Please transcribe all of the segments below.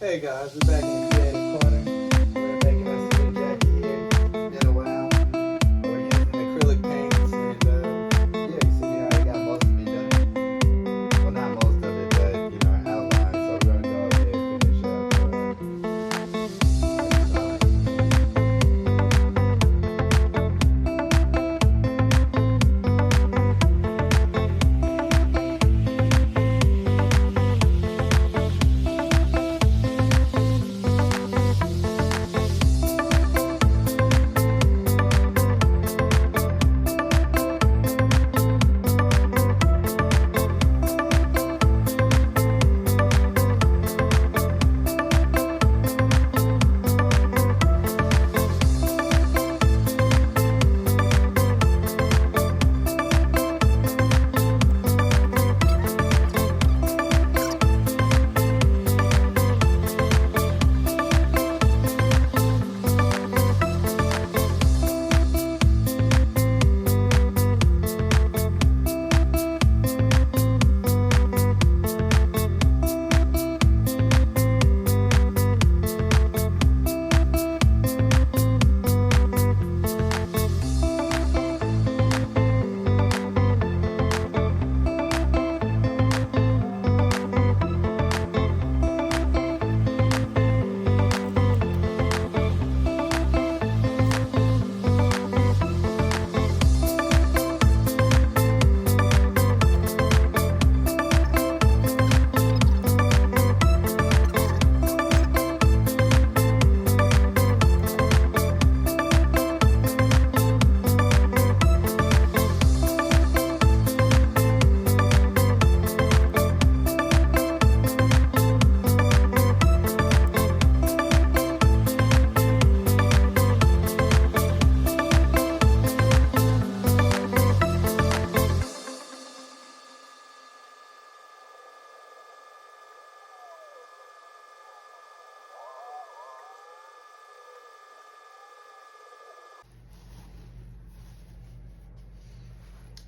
Hey guys, we're back in the creative corner. We're making us a new jacket here. It's been a while. We're using acrylic paints, and yeah, you see we already got most of it done. Well, not most of it, but our outline. So we're gonna go ahead and finish up our design.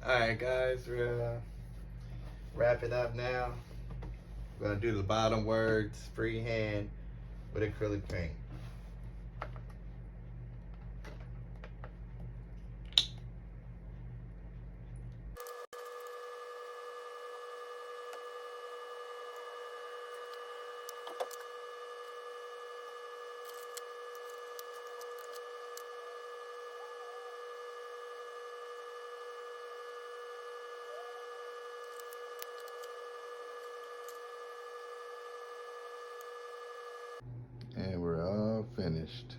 All right, guys, we're wrapping up now. We're gonna do the bottom words freehand with acrylic paint. And we're all finished.